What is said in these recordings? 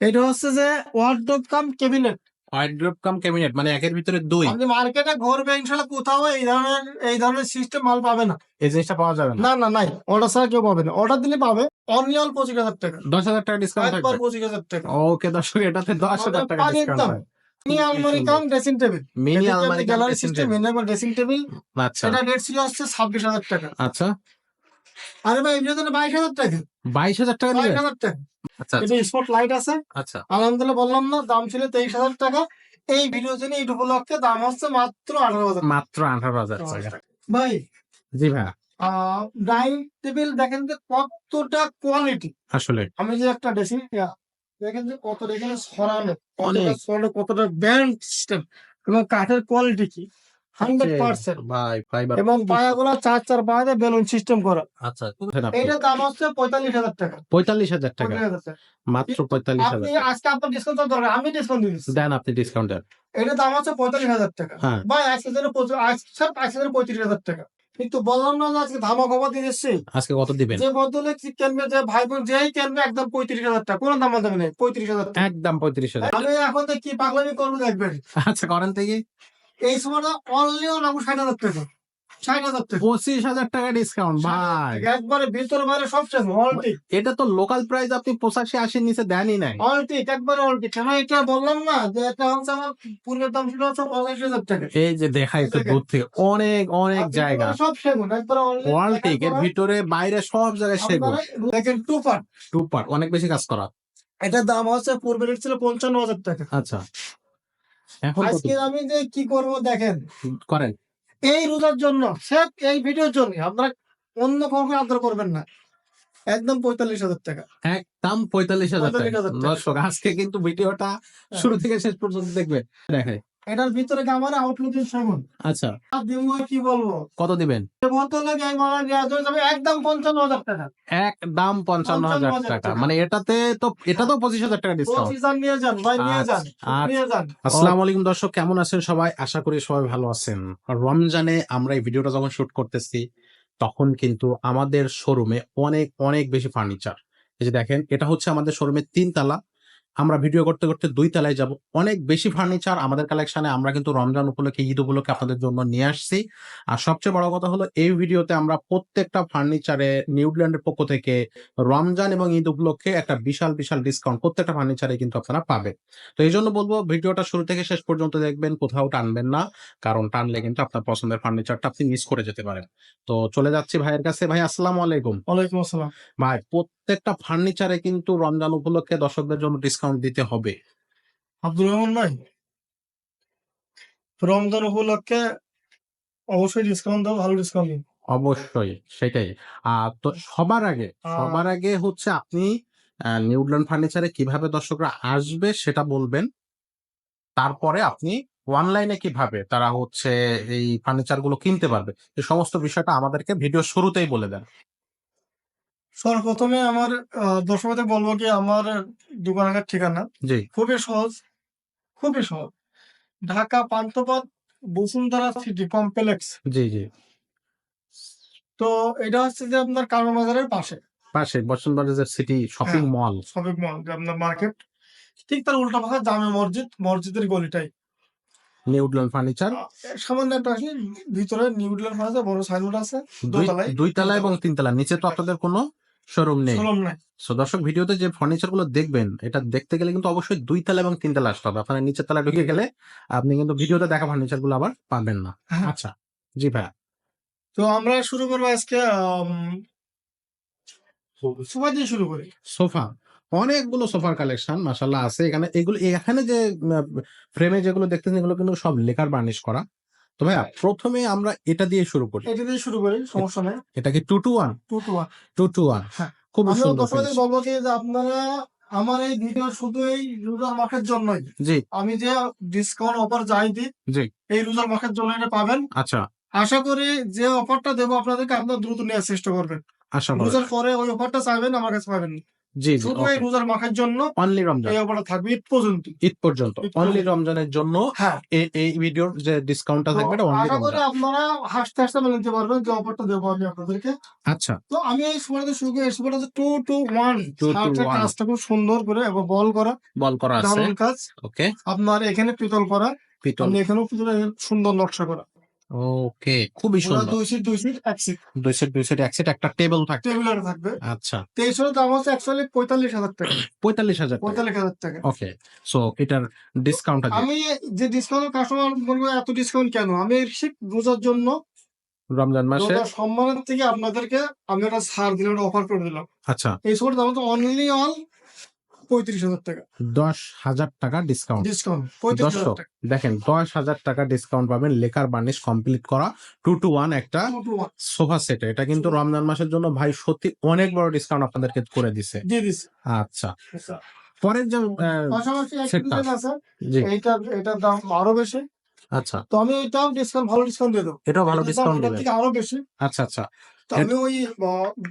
এটা হচ্ছে যে ওয়ার্ডরোব কাম ক্যাবিনেট। ওয়ার্ডরোব কাম ক্যাবিনেট মানে একের ভিতরে দুই। আপনি মার্কেটে ঘুরবে ইনশাল্লাহ কোথাও এই ধরনের সিস্টেম মাল পাবে না। এই জিনিসটা পাওয়া যাবে না। না না নাই, অর্ডার ছাড়া কেউ পাবে না। অর্ডার দিলে পাবে অনলি 25,000 টাকা, 10,000 টাকা ডিসকাউন্ট একবার থাকবে। 25,000 টাকা। ওকে দর্শক, এটাতে 10,000 টাকা পানির ডিসকাউন্ট দাম হয়। মিনি আলমারি কাম ড্রেসিং টেবিল। মিনি এদিকে আলমারি আপনি কাম গ্যালারি ড্রেসিং সিস্টেম, টেবিল। এনে ড্রেসিং টেবিল। আচ্ছা এটা রেট ছিল হচ্ছে 26,000 টাকা। আচ্ছা, আরে ভাই এমনি তো 22,000 টাকা, 22,000 টাকা দিবে। 22,000 টাকা। আচ্ছা এটা স্পট লাইট আছে। আচ্ছা, আলহামদুলিল্লাহ বললাম না, দাম ছিল 23,000 টাকা। এই ভিডিও জন্য এই উপলক্ষে দাম হচ্ছে মাত্র 18,000 মাত্র 18,000 টাকা। ভাই জি ভাই, ডাইনিং টেবিল দেখেন যে কতটা কোয়ালিটি। আসলে আমি যে একটা ড্রেসিং দেখেন যে কতটা এখানে ছড়ানো, কতটা অনেক। ছড়ানো, কতটা ব্যান্ড সিস্টেম এবং কাঠের কোয়ালিটি কি 100%। ভাই ফাইবার এবং পায়াগুলো 4 পায়াতে বেলুন সিস্টেম করা। আচ্ছা, এটার দাম হচ্ছে 45,000 টাকা। 45,000 টাকা, 45,000 টাকা। মাত্র কিন্তু 45,000 আপনি টাকা। আজকে আপনার ডিসকাউন্ট দরকার, আমি ডিসকাউন্ট দিয়ে দিচ্ছি। দেন আপনি ডিসকাউন্ট দেন। এটার দাম হচ্ছে 45,000 টাকা। হ্যাঁ, ভাই আজকে যেন 35,000 টাকা। কিন্তু বললাম না যে আজকে ধামাকা অফার দিয়ে দিচ্ছি। আজকে কত দিবেন? যে বদলে কিনবে, যে ভাই বোন যেই কিনবে একদম 35,000 টাকা, কোনো দাম দামি নেই, 35,000 টাকা। একদম 35,000। আমি এখন তো কি পাগলামি করবো দেখবেন। আচ্ছা করেন থেকে এই সময়টা অনলিও লাগু 60,000 টাকা, 60,000 টাকা, 25,000 টাকা ডিসকাউন্ট ভাই। একবারে ভিতরে বাইরে সব শেষ অলটি। এটা তো লোকাল প্রাইস, আপনি 85-80 নিচে দেনই নাই। অলটি একবারে অলটি। কেন এটা বললাম না যে এটা হচ্ছে আমার পূর্বের দাম ছিল হচ্ছে 45,000 টাকা। এই যে দেখাই তো দূর থেকে অনেক অনেক জায়গা। সব সেগুন একবারে অলটি। ওয়ালটেক এর ভিতরে বাইরে সব জায়গায় সেগুন। দেখেন টু পার্ট, টু পার্ট, অনেক বেশি কাজ করা। এটার দাম হচ্ছে পূর্বে রেট ছিল 55,000 টাকা। আচ্ছা, এখন কত আজকে আমি যে কি করব দেখেন, করেন? এই রোজার জন্য স্যার, এই ভিডিওর জন্য আপনারা অন্য কাউকে আদর করবেন না, একদম 45,000 টাকা। একদম 45,000 টাকা। 45,000 টাকা। দর্শক আজকে কিন্তু ভিডিওটা শুরু থেকে শেষ পর্যন্ত দেখবে। দেখাই। এটার ভিতরে আমার আউটলুক সেগুন। আচ্ছা আর দিমু কি বলবো, কত দিবেন? বোতলে এই মালা নেওয়া যাবে একদম 55,000 টাকা। একদম 55,000 টাকা। মানে এটাতে তো, এটা তো 25,000 টাকা ডিসকাউন্ট। 25,000 নিয়ে যান ভাই, নিয়ে যান, নিয়ে যান। আসসালামু আলাইকুম দর্শক, কেমন আছেন সবাই? আশা করি সবাই ভালো আছেন। রমজানে আমরা এই ভিডিওটা যখন শুট করতেছি তখন কিন্তু আমাদের শোরুমে অনেক অনেক বেশি ফার্নিচার। এই যে দেখেন, এটা হচ্ছে আমাদের শোরুমের 3 তলা। আমরা ভিডিও করতে করতে 2 তলায় যাব। অনেক বেশি ফার্নিচার আমাদের কালেকশনে আমরা কিন্তু রমজান উপলক্ষে, ঈদ উপলক্ষে আপনাদের জন্য নিয়ে আসছি। আর সবচেয়ে বড় কথা হলো, এই ভিডিওতে আমরা প্রত্যেকটা ফার্নিচারে নিউজিল্যান্ডের পক্ষ থেকে রমজান এবং ঈদ উপলক্ষে একটা বিশাল বিশাল ডিসকাউন্ট প্রত্যেকটা ফার্নিচারে কিন্তু আপনারা পাবেন। তো এই জন্য বলবো ভিডিওটা শুরু থেকে শেষ পর্যন্ত দেখবেন, কোথাও টানবেন না, কারণ টানলে কিন্তু আপনার পছন্দের ফার্নিচারটা আপনি মিস করে যেতে পারেন। তো চলে যাচ্ছি ভাইয়ের কাছে। ভাই আসসালামু আলাইকুম। ওয়ালাইকুম আসসালাম। ভাই প্রত্যেকটা ফার্নিচারে কিন্তু রমজান উপলক্ষে দর্শকদের জন্য ডিসকাউন্ট দিতে হবে। আব্দুর রহমান ভাই, রমজান উপলক্ষে অবশ্যই ডিসকাউন্ট দাও, ভালো ডিসকাউন্ট দিন। অবশ্যই সেটাই। তো সবার আগে হচ্ছে আপনি নিউজিল্যান্ড ফার্নিচারে কিভাবে দর্শকরা আসবে সেটা বলবেন। তারপরে আপনি অনলাইনে কিভাবে তারা হচ্ছে এই ফার্নিচার গুলো কিনতে পারবে, এই সমস্ত বিষয়টা আমাদেরকে ভিডিও শুরুতেই বলে দেন। সর্বপ্রথমে আমার দর্শকদের বলবো কি, আমার দোকানের ঠিকানা জি খুবই সহজ, খুবই সহজ। Dhaka Panthapath Bashundhara city complex. জি জি, তো এটা হচ্ছে যে আপনার কারণ বাজারের পাশে, পাশে বসুন্ধরা সিটি শপিং হ্যাঁ, মল। শপিং মল যে আপনার মার্কেট, ঠিক তার উল্টা পাশে জামে মসজিদ, মসজিদের গলিটাই। নিউজিল্যান্ড ফার্নিচার সামান্য একটা আসলে ভিতরে নিউডিলার আছে, বড় সাইনবোর্ড আছে, দোতলায়, 2 তলা এবং 3 তলা, নিচে তো আপনাদের কোনো শোরুম নেই। শোরুম নাই। সো দর্শক, ভিডিওতে যে ফার্নিচার গুলো দেখবেন, এটা দেখতে গেলে কিন্তু অবশ্যই 2 তলা এবং 3 তলা আসতে হবে। আপনারা নিচের তলায় ঢুকে গেলে আপনি কিন্তু ভিডিওতে দেখা ফার্নিচার গুলো আবার পাবেন না। হ্যাঁ। আচ্ছা জি ভাইয়া। তো আমরা শুরু করবো আজকে সোফা দিয়ে শুরু করি। সোফা, অনেকগুলো সোফার কালেকশন মাশাআল্লাহ আছে এখানে। এখানে যে ফ্রেমে যেগুলো দেখতেছেন এগুলো কিন্তু সব লেকার বার্নিশ করা। তো ভাইয়া প্রথমে আমরা এটা দিয়ে শুরু করি। এটা দিয়ে শুরু করি, সমস্যা নেই। এটা কি 2 to 1? 2 to 1। 2 to 1, হ্যাঁ, খুব আমি সুন্দর দর্শকদের finish। বলবো কি যে আপনারা আমার এই ভিডিও শুধু এই রোজার মাসের জন্যই, জি আমি যে ডিসকাউন্ট অফার যাই দিই জি, এই রোজার মাসের জন্য এটা পাবেন। আচ্ছা আশা করি যে অফারটা দেবো আপনাদেরকে, আপনারা দ্রুত নেওয়ার চেষ্টা করবেন। আশা করি। রোজার পরে ওই অফারটা চাইবেন, আমার কাছে পাবেন না। জি, জি। শুধু এই ওকে। রোজার মাসের জন্য অনলি রমজান। এই অফারটা থাকবে ঈদ পর্যন্ত। ঈদ পর্যন্ত। ঈদ অনলি পর্যন্ত। রমজানের জন্য হ্যাঁ। এই ভিডিওর যে ডিসকাউন্টটা তো থাকবে এটা অনলি আশা করি রমজান। আপনারা হাসতে, হাসতে মেনে নিতে পারবেন যে অফারটা দেবো আমি আপনাদেরকে। আচ্ছা। তো আমি এই সুপারটা শুরু করি, সুপারটা হচ্ছে 2 to 1 2 to শার্টের 1 কাজটা খুব সুন্দর করে এবং বল করা, বল করা আছে। দারুণ কাজ। ওকে। আপনার এখানে পিতল করা, পিতল। আপনি এখানেও পিতলের সুন্দর নকশা করা। ওকে, খুবই পুরা সুন্দর। 2 seat 2 seat 1 seat 2 set 2 set 1 set একটা টেবল থাকবে। টেবিলের থাকবে। আচ্ছা। তো এইসবের দাম হচ্ছে অ্যাকচুয়ালি 45,000 টাকা। 45,000 টাকা। 45,000 টাকা। ওকে। সো এটার ডিসকাউন্টটা দিয়ে আমি যে ডিসকাউন্ট কাস্টমার বলবে এত ডিসকাউন্ট কেন? আমি ঠিক রোজার জন্য রমজান মাসে। রোজার সম্মানের থেকে আপনাদেরকে আমি একটা ছাড় দিলাম, একটা অফার করে দিলাম। আচ্ছা। এই সুপারটার দাম হচ্ছে অনলি 35,000 টাকা। 10,000 টাকা ডিসকাউন্ট। ডিসকাউন্ট 35,000 দর্শক টাকা। দেখেন 10,000 টাকা ডিসকাউন্ট পাবেন লেকার বার্নিশ কমপ্লিট করা 2 to 1 একটা 2 to 1 সোফা সেট। এটা কিন্তু রমজান মাসের জন্য ভাই সত্যি অনেক বড় ডিসকাউন্ট আপনাদেরকে করে দিছে। দিয়ে দিছি। আচ্ছা। পরের যে পাশাপাশি একটা সেটটা। ডিজাইন আছে। জি। এটার দাম আরো বেশি। আচ্ছা। তো আমি এটাও ভালো ডিসকাউন্ট দিয়ে দেবো। এটাও ভালো এটার দাম ডিসকাউন্ট এটার দিবেন। থেকে আরো বেশি। আচ্ছা, আচ্ছা। তো আমি ওই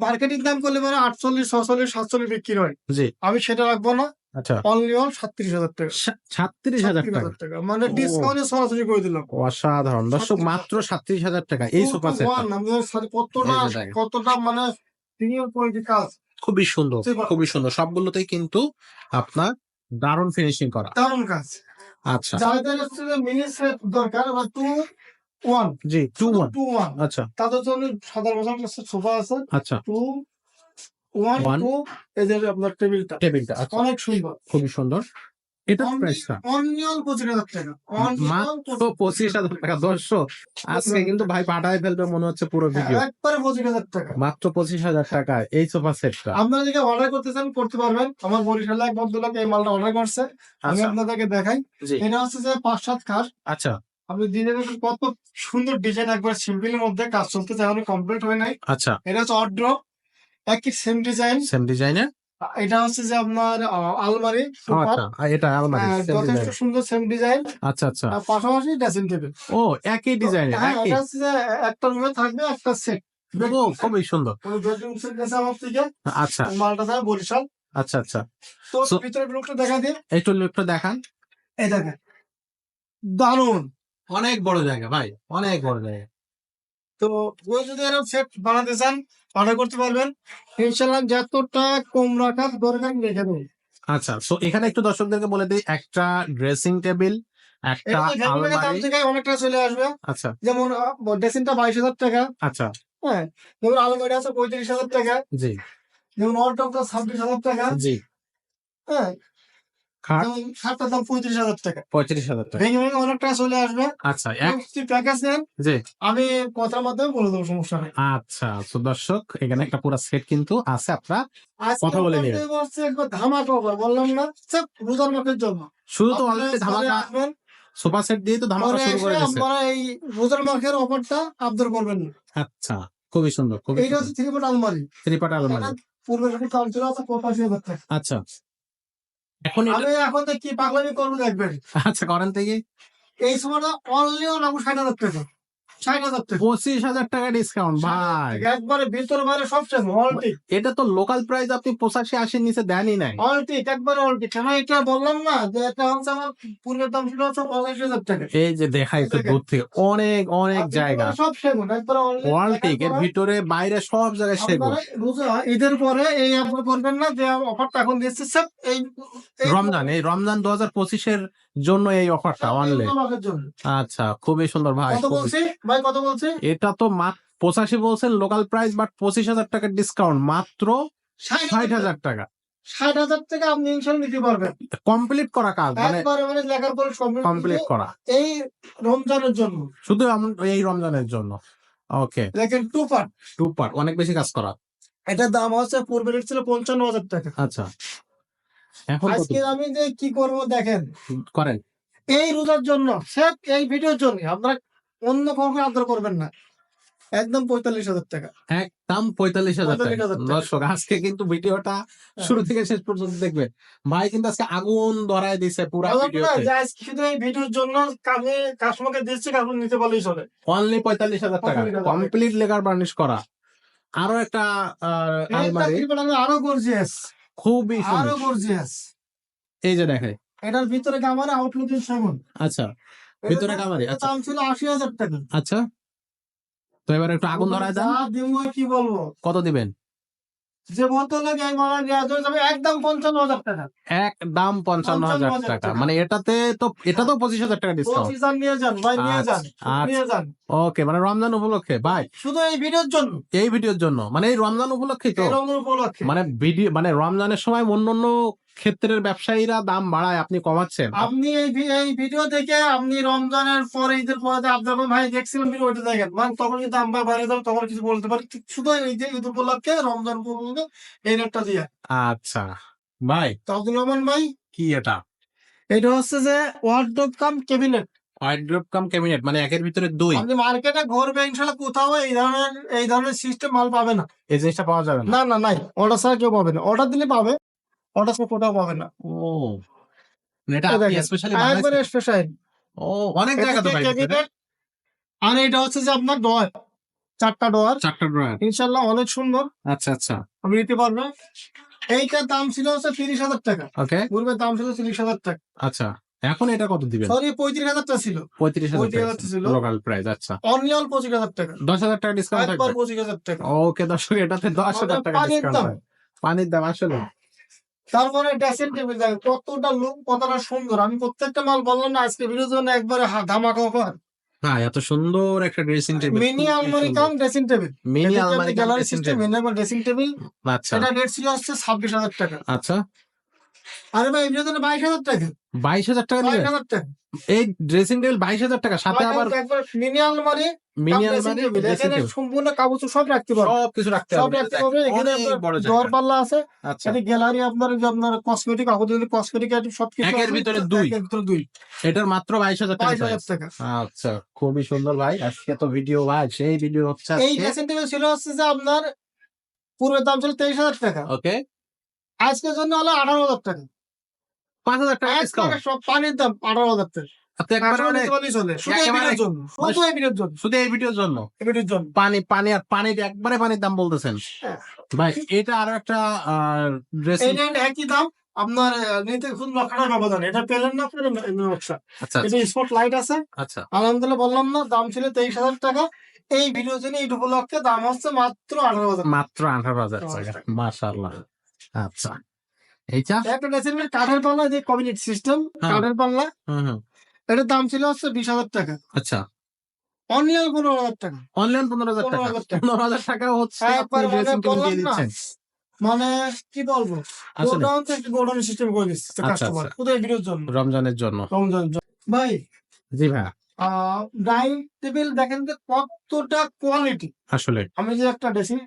মার্কেটিং দাম করলে মানে 48, 46, 47 বিক্রি হয়। জি। আমি সেটা রাখবো না। আচ্ছা। অনলি 37,000 টাকা। 36,000 টাকা। 37,000 টাকা। মানে ও ডিসকাউন্টে সরাসরি করে দিলাম। অসাধারণ। দর্শক 37,000 মাত্র 37,000 টাকা এই 2 সোফা to সেটটা। 1 আমি সাথে এই যে দেখেন। কতটা মানে প্রিমিয়াম কোয়ালিটির কাজ। খুবই সুন্দর, বুঝতে পারছেন? খুবই সুন্দর। সবগুলোতেই কিন্তু আপনার দারুণ ফিনিশিং করা। দারুণ কাজ। আচ্ছা। যাদের হচ্ছে যে মিনি সেট দরকার বা 2 1 জি, 2 শুধু 1 2 1 আচ্ছা, তাদের জন্য সাদা বসার একটা সোফা আছে। আচ্ছা। 2 1 1 2 এই যে আপনার টেবিলটা টেবিলটা আচ্ছা। অনেক সুন্দর। খুবই সুন্দর। এটার প্রাইসটা অনলি 25,000 টাকা। মাত্র 25,000 টাকা। দর্শক আজকে কিন্তু ভাই পাঠায় ফেলবে মনে হচ্ছে পুরো ভিডিও। একবারে 25,000 টাকা। মাত্র 25,000 টাকায় এই সোফা সেটটা। আপনারা যদি অর্ডার করতে চান করতে পারবেন। আমার বরিশালে এক ভদ্রলোক এই মালটা অর্ডার করছে। আমি আচ্ছা। আপনাদেরকে দেখাই। জি। এটা হচ্ছে যে 5-7 খাট। আচ্ছা, আপনি ডিজাইন কত সুন্দর ডিজাইন, একবার সিম্পলের মধ্যে কাজ চলতেছে, এখনো কমপ্লিট হয় নাই। আচ্ছা। এটা হচ্ছে ওয়ারড্রপ, একই সেম ডিজাইন। সেম ডিজাইনের? এটা হচ্ছে যে আপনার আলমারি ও সুপার। আচ্ছা। এটা আলমারি সেম যথেষ্ট ডিজাইন। সুন্দর সেম ডিজাইন। আচ্ছা, আচ্ছা। পাশাপাশি ড্রেসিং টেবিল। ও একই ডিজাইনের, হ্যাঁ, একই। এটা হচ্ছে যে একটা রুমে থাকবে একটা সেট। ও খুবই সুন্দর। ওই বেডরুম সেট গেছে আমার থেকে। আচ্ছা, মালটা দেয় বরিশাল। আচ্ছা, আচ্ছা। তো So- ভিতরে লোকটা দেখা দিন। একটু একটু দেখান। এই দেখেন দারুন। অনেক বড় জায়গা ভাই, অনেক বড় জায়গা। তো ওই যদি এরকম সেট বানাতে চান অর্ডার করতে পারবেন। ইনশাল্লাহ যতটা কম রাখার দরকার রেখে দেবো। আচ্ছা, সো এখানে একটু দর্শকদেরকে বলে দিই একটা ড্রেসিং টেবিল, একটা এটা ফ্যামিলি দাম আলমারি। থেকে অনেকটা চলে আসবে। আচ্ছা, যেমন ড্রেসিংটা 22,000 টাকা। আচ্ছা। হ্যাঁ, যেমন আলমারি আছে 35,000 টাকা। জি, যেমন ওয়ারড্রপটা 26,000 টাকা। জি। হ্যাঁ, খাট যেমন খাটটার দাম 35,000 টাকা। 35,000 টাকা। ভেঙে ভেঙে অনেকটা চলে আসবে। আচ্ছা, এক যদি প্যাকেজ নেন জি। আমি কথার মাধ্যমে বলে দেবো, সমস্যা নেই। আচ্ছা, তো দর্শক এখানে একটা পুরো সেট কিন্তু আছে, আপনারা আজকে কথা বলে অফার নিবেন। দেবো হচ্ছে একবার ধামাকা অফার, বললাম না সব রোজার মাসের জন্য। শুরু তো আপনারা অলরেডি চলে ধামাকা আসবেন, সোফা সেট দিয়ে তো ধামাকা পরে শুরু এসে করে দিয়েছে। আপনারা এই রোজার মাসের অফারটা আবদার করবেন না। আচ্ছা, খুবই সুন্দর, খুবই এইটা হচ্ছে 3 ফুট আলমারি। থ্রি পার্ট আলমারি। এটা পূর্বের সাথে কাল ছিল আছে 85,000 টাকা। আচ্ছা, এখন এটা আমি এখন তো কি পাগলামি করবো দেখবেন। আচ্ছা করেন থেকে এই সময়টা অনলি রাখবো 60,000 টাকা। 60,000 টাকা। 25,000 টাকা ডিসকাউন্ট ভাই। একবারে ভিতর বাইরে সবচেয়ে অলটি এটা তো লোকাল প্রাইস আপনি 85-80 নিচে দেনই নাই। অলটি একবারে অলটি। কেন এটা বললাম না যে এটা হচ্ছে আমার পূর্বের দাম ছিল হচ্ছে 85,000 টাকা। এই যে দেখাই তো দূর থেকে অনেক অনেক আর জায়গা। ভিতরে সব সেগুন একবারে ওয়ালটিক এর ভিতরে বাইরে সব জায়গায় সেগুন। আপনারা রোজা ঈদের পরে এই অফার করবেন না যে অফারটা এখন দিচ্ছে সব এই এই রমজান 2025 এর জন্য এই অফারটা অনলি। আমাদের জন্য। আচ্ছা, খুবই সুন্দর ভাই। কত বলছি ভাই, কত বলছি? এটা তো মাত্র 85 বলছেন লোকাল প্রাইস, বাট 25,000 টাকার ডিসকাউন্ট মাত্র 60,000 টাকা 60,000 টাকা আপনি ইনশাল্লাহ নিতে পারবেন। কমপ্লিট করা কাজ, মানে একবারে মানে লেখার পরে কমপ্লিট করা এই রমজানের জন্য। শুধু এই রমজানের জন্য। ওকে, দেখেন 2 পার্ট। 2 পার্ট অনেক বেশি কাজ করা। এটার দাম হচ্ছে পূর্বে রেট ছিল 55,000 টাকা। আচ্ছা, এখন কত আজকে আমি যে কি করব দেখেন, করেন? এই রোজার জন্য স্যার এই ভিডিওর জন্য আপনারা অন্য কাউকে আদর করবেন না। একদম 45,000 টাকা। একদম 45,000 টাকা। 45,000 টাকা। দর্শক আজকে কিন্তু ভিডিওটা শুরু থেকে শেষ পর্যন্ত দেখবে। ভাই কিন্তু আজকে আগুন ধরায় দিছে পুরো বললাম না ভিডিওতে। যে আজকে শুধু এই ভিডিওর জন্য আমি কাস্টমারকে দিচ্ছি, কাস্টমার নিতে বলেই চলে। অনলি 45,000 টাকা 45,000 টাকা। কমপ্লিট লেকার বার্নিশ করা। আরো একটা এইটা আলমারি। কি বলে আরো গর্জিয়াস। খুবই আরো সুন্দর। গর্জিয়াস। এই যে দেখে, এটার ভিতরে কামারে আউটলুক 7। আচ্ছা ভিতরে কামারি, আচ্ছা দাম ছিল 80,000 টাকা। আচ্ছা। তো এবার একটু আগুন ধরায় দেন, যা দিব কি বলবো, কত দিবেন? যে ভদ্রলোক এই মালা নেওয়া যাবে একদম 55,000 টাকা। একদম 55,000 55,000 টাকা, টাকা। মানে এটাতে তো, এটা তো 25,000 টাকা ডিসকাউন্ট। 25,000 নিয়ে যান ভাই, নিয়ে যান, আচ্ছা নিয়ে যান। ওকে, মানে রমজান উপলক্ষে ভাই, শুধু এই ভিডিওর জন্য, এই ভিডিওর জন্য, মানে এই রমজান উপলক্ষে তো, এই রমজান উপলক্ষে। মানে ভিডিও, মানে রমজানের সময় অন্য ক্ষেত্রের ব্যবসায়ীরা দাম বাড়ায়, আপনি কমাচ্ছেন। আপনি এই ভিডিও দেখে আপনি রমজানের পরে, ঈদের পরে আপনার ভাই দেখছিলেন ভিডিও, ওইটা দেখেন মানে তখন কিন্তু দাম বাড়ে যাবে, তখন কিছু বলতে পারি। শুধু এই যে ঈদ উপলক্ষে, রমজান উপলক্ষে এই রেটটা দিয়ে। আচ্ছা ভাই, তাজুল রহমান ভাই, কি এটা? এটা হচ্ছে যে ওয়ার্ডরোব কাম ক্যাবিনেট। ওয়ার্ডরোব কাম ক্যাবিনেট, মানে একের ভিতরে দুই। আপনি মার্কেটে ঘুরবে ইনশাল্লাহ কোথাও এই ধরনের সিস্টেম মাল পাবে না। এই জিনিসটা পাওয়া যাবে না। না না, নাই, অর্ডার ছাড়া কেউ পাবে না। অর্ডার দিলে পাবে, অর্ডার ছাড়া কোথাও পাবে না। ও, মানে এটা এই আপনি দেখেন, স্পেশালি একবারে বানাইছেন? স্পেশাল। ও, অনেক জায়গা তো ভাই ভিতরে। ক্যাবিনেট। আর এটা হচ্ছে যে আপনার ডয়ার, 4টা ডয়ার, 4টা ড্রয়ার। ইনশাল্লাহ অনেক সুন্দর, আচ্ছা আচ্ছা, আমি নিতে পারবো। এইটার দাম ছিল হচ্ছে 30,000 টাকা। ওকে পূর্বের দাম ছিল 30,000 টাকা। আচ্ছা। এখন এটা কত দিবেন? সরি, 35,000 টাকা ছিল। 35,000 টাকা 35,000 ছিল, লোকাল প্রাইস। আচ্ছা, অনলি 25,000 টাকা। 10,000 টাকা ডিসকাউন্ট একবার থাকবে। 25,000 টাকা। ওকে দর্শক, এটাতে 10,000 টাকা পানির ডিসকাউন্ট দাম। হয়। পানির দাম আসলে। তারপরে ড্রেসিং টেবিল দেখেন কতটা লুক, কতটা সুন্দর। আমি প্রত্যেকটা মাল বললাম না আজকে ভিডিওর জন্য একবারে ধামাকা অফার। হ্যাঁ, এত সুন্দর একটা ড্রেসিং টেবিল, মিনি আলমারি কাম ড্রেসিং টেবিল, মিনি আলমারি cum gallery dressing system, table. Mini dressing table. আচ্ছা এটা রেট ছিল হচ্ছে 26,000 টাকা। আচ্ছা, আরে ভাই এর জন্য 22,000 টাকা। 22,000 টাকা দিবেন 22,000 টাকা। এই ড্রেসিং টেবিল? 22,000 টাকা, সাথে আবার একবার মিনি আলমারি, মিনি ড্রেসিং আলমারি, টেবিল। ড্রেসিং এখানে টেবিল, সম্পূর্ণ কাগজ সব রাখতে পারবে, সবকিছু রাখতে সব হবে। রাখতে পারবে। এখানে অনেক আপনার বড় ডোর জায়গা। পাল্লা আছে। আচ্ছা, এটা গ্যালারি, আপনার যে আপনার কসমেটিক, আপাতত কসমেটিক আইটেম সবকিছু একের আছে। ভিতরে দুই। একের ভিতরে দুই। এটার মাত্র 22,000 টাকা 22,000 প্রাইস। টাকা। আচ্ছা, খুবই সুন্দর ভাই। আজকে তো ভিডিও ভাই, সেই ভিডিও হচ্ছে এই আজকে। ড্রেসিং টেবিল ছিল হচ্ছে যে আপনার পূর্বের দাম ছিল 23,000 টাকা। ওকে, আজকের জন্য হলো 18,000 টাকা। 5,000 টাকা একবারে ডিসকাউন্ট। সব পানির দাম 18,000 টাকা। আপনি একবারে আসলে অনেক, নিতে পারলেই চলে। শুধু এই একেবারে ভিডিওর জন্য, শুধু এই ভিডিওর জন্য, শুধু এই ভিডিওর জন্য এই ভিডিওর জন্য। পানি পানি আর পানির, একবারে পানির দাম বলতেছেন হ্যাঁ। ভাই। এটা আরো একটা ড্রেসিং। এইটা একই দাম আপনার, নিতে খুব লক্ষ টাকা ব্যবধান। এটা পেলেন না আপনার নকশা। আচ্ছা এটা স্পট লাইট আছে। আচ্ছা, আলহামদুলিল্লাহ বললাম না, দাম ছিল 23,000 টাকা। এই ভিডিওর জন্য এই উপলক্ষে দাম হচ্ছে মাত্র 18,000 টাকা। মাত্র 18,000 টাকা, মাশাআল্লাহ। আচ্ছা, এইটা একটা ড্রেসিং টেবিল কাঠের পাল্লা, যে কমিউনিটি সিস্টেম হ্যাঁ। কাঠের পাল্লা, হুম, এটার দাম ছিল হচ্ছে 20,000 টাকা। আচ্ছা। অনলাইন 15,000 টাকা। অনলাইন 15,000 টাকা, 15,000 টাকা। 15,000 টাকা হচ্ছে একবার আপনি ড্রেসিং টেবিল বললাম দিয়ে না, দিচ্ছেন। মানে কি বলবো, আসলে গোডাউন থেকে গোডাউন সিস্টেম করে দিচ্ছে আচ্ছা, কাস্টমার, আচ্ছা। শুধু এই ভিডিওর জন্য, রমজানের জন্য। রমজানের জন্য। ভাই জি ভাই, ডাইনিং টেবিল দেখেন যে কতটা কোয়ালিটি। আসলে আমি যে একটা ড্রেসিং,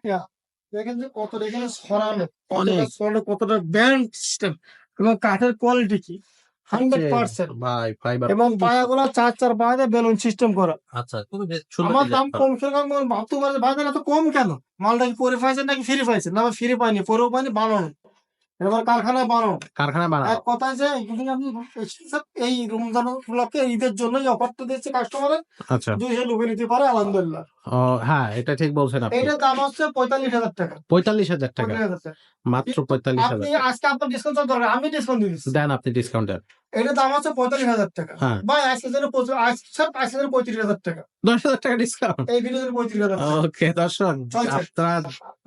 দেখেন যে কতটা এখানে ছড়ানো, কতটা অনেক। ছড়ানো, কতটা ব্যান্ড সিস্টেম, এবং কাঠের কোয়ালিটি কি 100%। ভাই ফাইবার এবং পায়াগুলো 4 পায়াতে বেলুন সিস্টেম করা। আচ্ছা, খুবই সুন্দর আমার দাম ডিজাইন করা। কম সেরকম ভাবতে পারে ভাই এত কম কেন, মালটা কি পরে পাইছেন নাকি ফ্রি পাইছেন? না ফ্রি পাইনি, পরেও পাইনি, বানানো এবার কারখানায় বানানো। কারখানায় বানানো। এক কথায় যে এখানে আপনি এই রমজান উপলক্ষে ঈদের জন্য এই অফারটা দিচ্ছে কাস্টমারের, আচ্ছা, 200 লুকে নিতে পারে আলহামদুলিল্লাহ। ও হ্যাঁ, এটা ঠিক বলছেন আপনি। এইটার দাম হচ্ছে 45,000 টাকা। 45,000 টাকা, 45,000 টাকা। মাত্র 45,000 আপনি টাকা। আজকে আপনার ডিসকাউন্ট দরকার, আমি ডিসকাউন্ট দিচ্ছি। দেন আপনি ডিসকাউন্ট দেন। এটার দাম হচ্ছে 45,000 টাকা। হ্যাঁ, ভাই আজকের জন্য 35,000 টাকা। 10,000 টাকা ডিসকাউন্ট। এই ভিডিওতে 35,000 টাকা। ওকে দর্শক, চলছে। আপনারা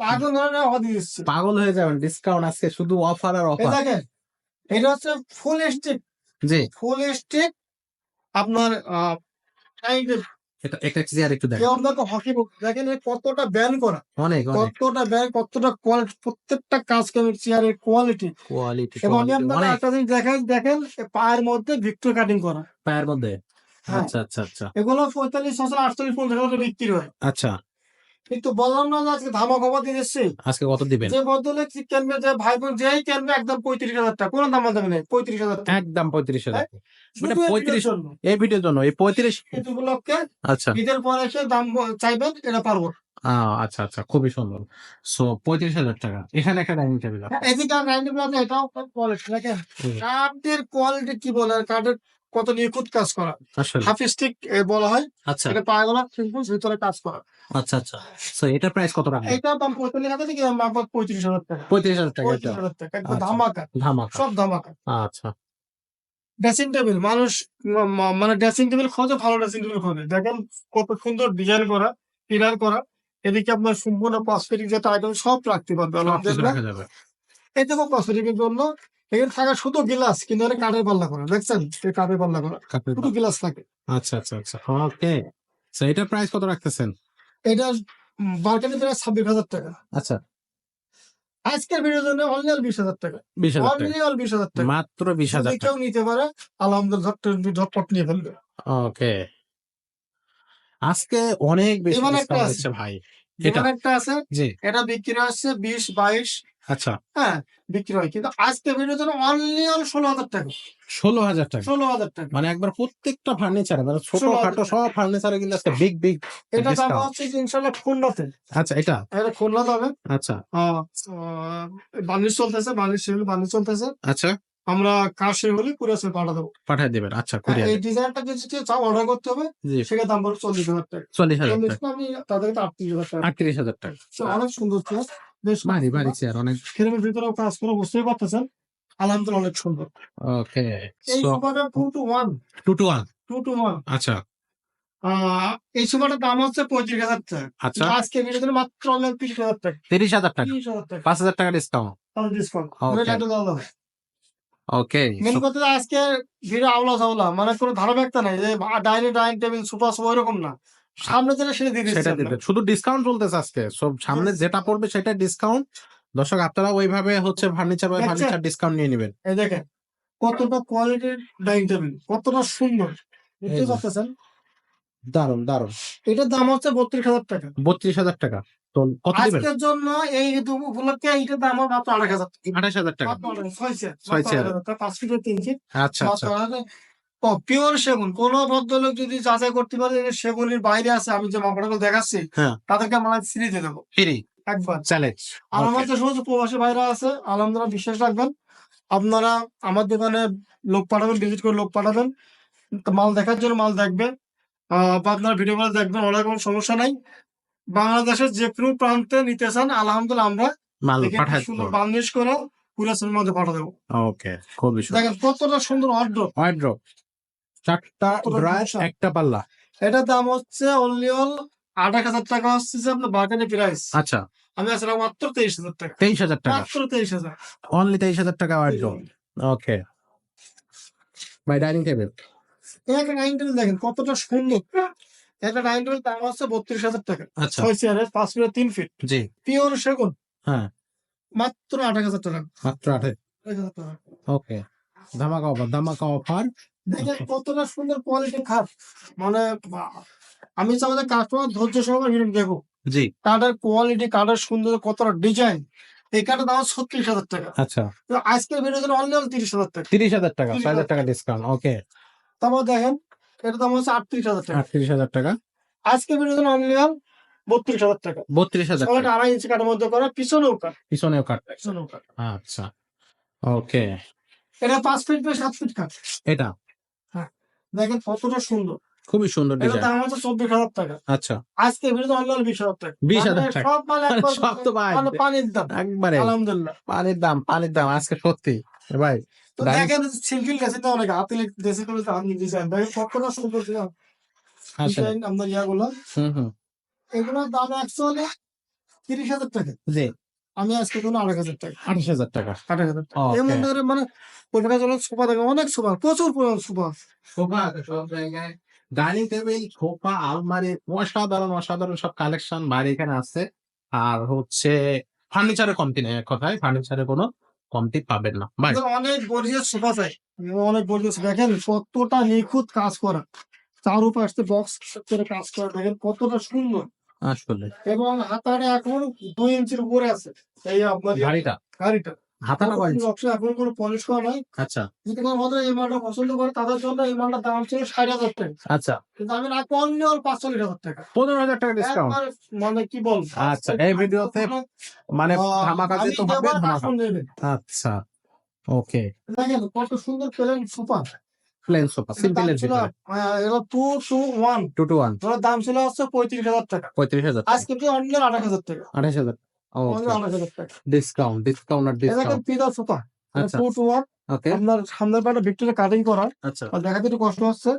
পাগল ধরনের অফার দিয়ে দিচ্ছে। পাগল হয়ে যাবেন, ডিসকাউন্ট আজকে শুধু অফার আর এই অফার। দেখেন, এটা হচ্ছে ফুল স্টিক, জি, ফুল স্টিক আপনার এটা একটা চেয়ার একটু দেখেন। কেউ আপনাকে হকি দেখেন এর কতটা ব্যান করা, অনেক অনেক কতটা ব্যান, কতটা কোয়ালিটি, প্রত্যেকটা কাজ কামের চেয়ারের কোয়ালিটি। কোয়ালিটি, এবং আমি আপনাকে অনেক। একটা জিনিস দেখেন এ পায়ের মধ্যে ভিক্টর কাটিং করা। পায়ের মধ্যে। হ্যাঁ। আচ্ছা আচ্ছা আচ্ছা এগুলো 45, 48, 50 বিক্রি হয়। আচ্ছা। কিন্তু বললাম না যে আজকে ধামাকা অফার দিয়ে দিচ্ছি। আজকে কত দিবেন? যে বদলে কিনবে, যে ভাই বোন যেই কিনবে একদম 35,000 টাকা, কোনো দাম দামি নেই, 35,000 টাকা। একদম 35,000। মানে শুধু এই 35 ভিডিওর জন্য। এই ভিডিওর জন্য, এই 35। ঈদ উপলক্ষে আচ্ছা, ঈদের পরে এসে দাম চাইবেন, এটা পারবো। আচ্ছা আচ্ছা, খুবই সুন্দর। সো 35,000 টাকা। এখানে একটা ডাইনিং টেবিল আছে। এদিকে আর 90 প্লাস এটাও কোয়ালিটি দেখেন, কাঠের কোয়ালিটি কি বলে, আর কাঠের কত নিখুঁত কাজ করা। আসলে হাফ স্টিক বলা হয়। আচ্ছা এটা পায়গুলো সিম্পল, ভিতরে কাজ করা। আচ্ছা আচ্ছা। সো এটার প্রাইস কত রাখবেন? এটার দাম 45,000 থেকে মাত্র 35,000 টাকা। 35,000 টাকা এটা। 35,000 টাকা একদম আচ্ছা ধামাকা, ধামাকা। সব ধামাকা। আচ্ছা ড্রেসিং টেবিল মানুষ মানে ড্রেসিং টেবিল খোঁজে, ভালো ড্রেসিং টেবিল খোঁজে। দেখেন কত সুন্দর ডিজাইন করা, পিলার করা। এদিকে আপনার সম্পূর্ণ কসমেটিক জাতীয় আইটেম সব রাখতে পারবে সবকিছু আলহামদুলিল্লাহ। রাখা যাবে। এই দেখো কসমেটিকের জন্য এখানে থাকা শুধু গ্লাস, কিন্তু এটা কাঠের পাল্লা করা, দেখছেন? এই কাঠের পাল্লা করা, কাপড়ের শুধু গ্লাস থাকে। আচ্ছা আচ্ছা আচ্ছা। ওকে। সো এটার প্রাইস কত রাখতেছেন? এটা মার্কেটে প্রায় 26,000 টাকা। আচ্ছা আজকের ভিডিওর জন্য অনলি 20,000 টাকা। 20,000 টাকা। অনলি 20,000 টাকা। মাত্র যদি 20,000 কেউ টাকা। নিতে পারে আলহামদুলিল্লাহ ঝটপট নিয়ে ফেলবে। ওকে। আজকে অনেক বেশি এবার একটা ডিসকাউন্ট আছে, দিচ্ছে ভাই। এটা এবার একটা আছে, জি এটা বিক্রি হচ্ছে 20-22, আচ্ছা হ্যাঁ বিক্রি হয়, কিন্তু আজকে ভিডিওর জন্য অনলি 16,000 টাকা। 16,000 টাকা। 16,000 টাকা। মানে একবার প্রত্যেকটা ফার্নিচারে মানে 16,000 ছোটখাটো টাকা। সব ফার্নিচারে কিন্তু আজকে বিগ বিগ এটা দাম ডিসকাউন্ট। হচ্ছে যে ইনশাল্লাহ খুলনাতে। আচ্ছা এটা এটা খুলনাতে হবে। আচ্ছা বার্নিশ চলতেছে, বার্নিশ চলতেছে। আচ্ছা আমরা কাজ শেষ হলে কুরিয়ার পাঠা দেবো। পাঠিয়ে দিবেন। আচ্ছা হ্যাঁ, কুরিয়ারে। এই ডিজাইনটা যদি কেউ চাও অর্ডার করতে হবে, জি সেটার দাম পড়বে 40,000 টাকা। 40,000 40 টাকা। না, আমি তাদেরকে 38,000 টাকা। 38,000 টাকা। অনেক সুন্দর চেয়ার, বেশ ভারী ভারী চেয়ার অনেক। ফ্রেমের ভিতরেও কাজ করে, বুঝতেই পারতেছেন। আলহামদুলিল্লাহ অনেক সুন্দর। ওকে। এই সো সোফাটা 2 to 1, 2 to 1 2 to 1। আচ্ছা এই সোফাটার দাম হচ্ছে 35,000 টাকা। আচ্ছা আজকে ভিডিওর জন্য মাত্র অনলি 30,000 টাকা। 30,000 টাকা। 30,000 টাকা 5,000 টাকা ডিসকাউন্ট। তাহলে ডিসকাউন্ট। ওকে এটা দেওয়া যাবে। ওকে। মেন কথা হচ্ছে আজকে ভিডিও আওলা ঝাওলা, মানে কোনো ধারাবাহিকতা নাই যে ডাইনিং টেবিল সোফা ওইরকম না। সামনে যেটা সেটা দিয়ে দিচ্ছি সেটা দিতে শুধু ডিসকাউন্ট চলতেছে আজকে। সব সামনে Yes. যেটা পড়বে সেটা ডিসকাউন্ট। দর্শক আপনারা ওইভাবে হচ্ছে ফার্নিচার বাই দেখছেন? ফার্নিচার ডিসকাউন্ট নিয়ে নেবেন। এই দেখেন কতটা কোয়ালিটির ডাইনিং টেবিল, কতটা সুন্দর, এই বুঝতে যে। পারতেছেন? দারুন দারুন। এটার দাম হচ্ছে 32,000 টাকা। 32,000 টাকা। তো কত দিবেন? আজকের জন্য এই ঈদ উপলক্ষে এইটার দাম হবে মাত্র 2,500 টাকা। 28,000 টাকা। মাত্র 6 চেয়ার, 6 চেয়ার। 5 ফিটের 3 ফিট। আচ্ছা মাত্র আচ্ছা পিওর সেগুন। কোন ভদ্রলোক যদি যাচাই করতে পারে যে সেগুনের বাইরে আছে, আমি যে মাপটাগুলো দেখাচ্ছি, হ্যাঁ তাদেরকে আমরা ফ্রি দিয়ে দেবো ফ্রি একবার। চ্যালেঞ্জ। আর আমার যে সমস্ত প্রবাসী ভাইরা আছে, আলহামদুলিল্লাহ বিশ্বাস রাখবেন, আপনারা আমার দোকানে লোক পাঠাবেন, ভিজিট করে লোক পাঠাবেন, তো মাল দেখার জন্য মাল দেখবে, বা আপনার ভিডিও গুলো দেখবেন, ওনার কোনো সমস্যা নাই। বাংলাদেশের যে কোনো প্রান্তে নিতে চান, আলহামদুলিল্লাহ আমরা মাল দেখে পাঠায় সুন্দর বার্নিশ করে পুরো সিনেমার মধ্যে পাঠা দেবো। ওকে খুবই সুন্দর। দেখেন কতটা সুন্দর ওয়ার্ড্রপ, ওয়ার্ড্রপ 4টা কতটা ড্রয়ার বিশাল। একটা পাল্লা। এটার দাম হচ্ছে অনলি 28,000 টাকা হচ্ছে যে আপনার মার্কেটে প্রাইস। আচ্ছা আমি আসলে মাত্র 23,000 টাকা। 23,000 টাকা। মাত্র 23,000। অনলি 23,000 টাকা wardrobe. Okay bye dining table. একটা ডাইনিং টেবিল দেখেন কতটা সুন্দর। একটা ডাইনিং টেবিল দাম হচ্ছে 32,000 টাকা। আচ্ছা 6 চেয়ারের 5 ফিটের 3 ফিট। জি পিওর সেগুন, হ্যাঁ মাত্র 28,000 টাকা। মাত্র 28,000 টাকা। ওকে ধামাকা অফার। দেখেন কতটা সুন্দর কোয়ালিটি খাট, মানে আমি চাই যে কাস্টমার ধৈর্য সহকারে ভিডিও দেখো। জি কাঠের কোয়ালিটি, কাঠের সুন্দর, কতটা ডিজাইন। এই কাঠের দাম 36,000 টাকা। আচ্ছা তো আজকের ভিডিওর জন্য অনলি 30,000 টাকা। 30,000 টাকা। 30,000 6,000 টাকা ডিসকাউন্ট। ওকে তারপর দেখেন এটার দাম হচ্ছে 38,000 টাকা। 38,000 টাকা। আজকের ভিডিওর জন্য অনলি 32,000 টাকা। 32,000 ওটা টাকা। 2.5 ইঞ্চি কাঠের মধ্যে করা, পিছনেও কাঠ, পিছনেও কাট। পিছনেও কাঠ। আচ্ছা ওকে এটা 5 ফিট বাই 7 ফিট কাঠ। এটা হ্যাঁ দেখেন কতটা সুন্দর। খুবই সুন্দর এটার ডিজাইন। দাম হচ্ছে 24,000 টাকা। আচ্ছা আজকে ভিডিওতে অনলি 20,000 টাকা। 20,000 মানে টাকা। সব মাল একবার সব তো ভাই মানে পানির দাম। একবারে আলহামদুলিল্লাহ। পানির দাম আজকে সত্যি ভাই। তো ডাইনিং দেখেন সিম্পল ড্রেসিংটা অনেক হাতে ড্রেসিং করে আপনি ডিজাইন দেখেন কতটা সুন্দর আসলে ডিজাইন আপনার ইয়াগুলো। হুম এগুলোর দাম অ্যাকচুয়ালি 30,000 টাকা। জি আমি আজকে কোনো 8,000 টাকা। 28,000 টাকা। 8,000 টাকা। ওকে। এমন ধরে মানে পরিবার জন্য সোফা দেখেন, অনেক সোফা, প্রচুর পরিমাণ সোফা। সোফা সব জায়গায় ডাইনিং টেবিল সোফা আলমারি অসাধারণ সব কালেকশন বাইরে এখানে আছে। আর হচ্ছে ফার্নিচারের কমতি নেই। এক কথায় ফার্নিচারে কোনো কমতি পাবেন না ভাই। কিন্তু অনেক গর্জিয়াস সোফা চাই, অনেক গর্জিয়াস। দেখেন কতটা নিখুঁত কাজ করা, চারুপাশে বক্স করে কাজ করা, দেখেন কতটা সুন্দর। আসলে এবং হাতাটা এখন 2 ইঞ্চির উপরে আছে। এই আপনার গাড়িটা গাড়িটা হাতাটা কয় ইঞ্চি? বক্সে এখন কোনো পলিশ করা নাই। আচ্ছা যদি কোনো ভদ্র এই মালটা পছন্দ করে, তাদের জন্য এই মালটার দাম ছিল 60,000 টাকা। আচ্ছা কিন্তু আমি রাখবো অনলি 45,000 টাকা। 15,000 টাকা ডিসকাউন্ট। একবার মানে কি বলবো, আচ্ছা এই ভিডিওতে মানে ধামাকা আমি যেহেতু হবে দেবার ধামাকা। আসন নেবেন। আচ্ছা ওকে দেখেন কত সুন্দর plane sofa, plane sofa simple এর ভিতরে এটা 2 to 1 2 to 1 ওটার দাম ছিল হচ্ছে 35,000 টাকা 35,000 টাকা আজকে কি অনলি 28,000 টাকা 28,000 অনলি ওকে 28,000 টাকা ডিসকাউন্ট ডিসকাউন্ট আর এটা দেখেন ডিসকাউন্ট পিলার সোফা আচ্ছা 2 to 1 ওকে আপনার সামনের পাটা ভিক্টোরিয়া কাটিং করা আচ্ছা আর দেখাতে একটু কষ্ট হচ্ছে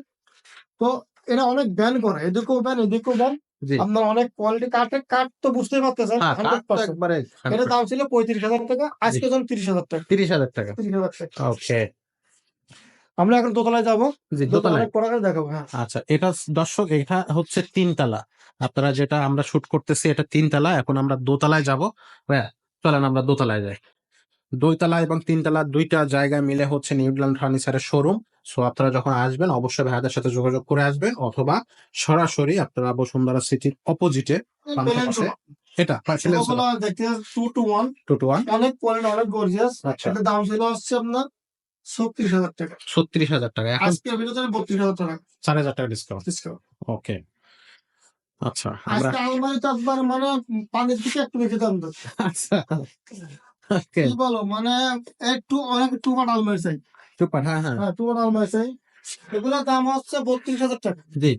তো এটা অনেক ব্যান করে এদিকেও ব্যান এদিকেও ব্যান জি আপনার অনেক কোয়ালিটি কাঠ তো বুঝতেই পারতেছেন হ্যাঁ কাঠ তো 100% একবারে এটা দাম ছিল 35,000 টাকা আজকে যখন 30,000 টাকা 30,000 টাকা 30,000 টাকা ওকে আমরা এখন দোতলায় যাবো জি দোতলায় দোতলায় অনেক প্রোডাক্ট দেখাবো হ্যাঁ আচ্ছা এটা দর্শক এটা হচ্ছে 3 তলা আপনারা যেটা আমরা শুট করতেছি এটা 3 তলা এখন আমরা দোতলায় যাব হ্যাঁ চলেন আমরা দোতলায় যাই 2 তলা এবং 3 তলা দুইটা জায়গায় মিলে হচ্ছে নিউজিল্যান্ড ফার্নিচারের শোরুম সো আপনারা যখন আসবেন অবশ্যই ভাইয়াদের সাথে যোগাযোগ করে আসবেন অথবা সরাসরি আপনারা বসুন্ধরা সিটির অপোজিটে প্লেন সোফা এটা সোফাগুলো দেখতে 2 to 1 2 to 1 অনেক কোয়ালিটি অনেক গর্জিয়াস আচ্ছা এটা দাম ছিল হচ্ছে আপনার 36,000 টাকা 36,000 টাকা এখন আজকের ভিডিওতে 32,000 টাকা 4,000 টাকা ডিসকাউন্ট ডিসকাউন্ট ওকে আচ্ছা আমরা আজকে আলমারি তো একবার মানে পানির দিকে একটু বেশি দাম দিচ্ছে আচ্ছা ওকে কি বলো মানে একটু অনেক টু পাট আলমারি চাই সুপার হ্যাঁ হ্যাঁ হ্যাঁ টু পাট আলমারি চাই এগুলোর দাম হচ্ছে 32,000 টাকা জি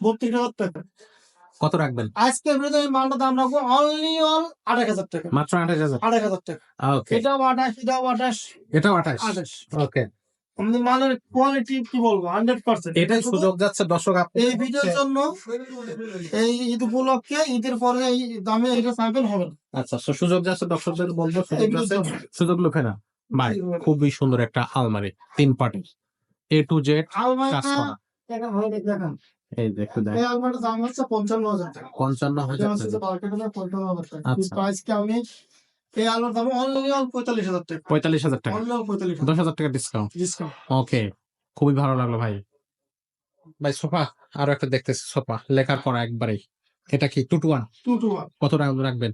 32,000 টাকা কত রাখবেন আজকের ভিডিওতে এই মালটার দাম রাখবো অনলি 28,000 টাকা মাত্র 28,000 28,000 টাকা ওকে এটাও 28 এটাও 28 এটাও 28 28 ওকে আমাদের মালের কোয়ালিটি কি বলবো 100% এটাই সুযোগ যাচ্ছে দর্শক আপনি এই ভিডিওর জন্য এই ঈদ উপলক্ষে ঈদের পরে এই দামে এটা পাবেন হবে না আচ্ছা so সুযোগ যাচ্ছে দর্শকদের বলবো এই সুযোগ ভিডিওর যাচ্ছে জন্য সুযোগ লোকে না ভাই খুবই সুন্দর একটা আলমারি 3 পার্টের A to Z কাজ আলমারিটা করা টাকা ভালো দেখেন এই দেখো দেখ এই আলমারিটার দাম হচ্ছে 55,000 টাকা 55,000 এটা হচ্ছে টাকা মার্কেটে 55,000 টাকা আচ্ছা। কিন্তু আজকে আমি এই আলমারির দাম অনলি 45,000 টাকা 45,000 টাকা অনলি 45,000 10,000 টাকা ডিসকাউন্ট ডিসকাউন্ট ওকে খুবই ভালো লাগলো ভাই ভাই সোফা আরো একটা দেখতেছি সোফা লেখার পর একবারেই এটা কি 2 to 1 2 to 1 কত টাকা রাখবেন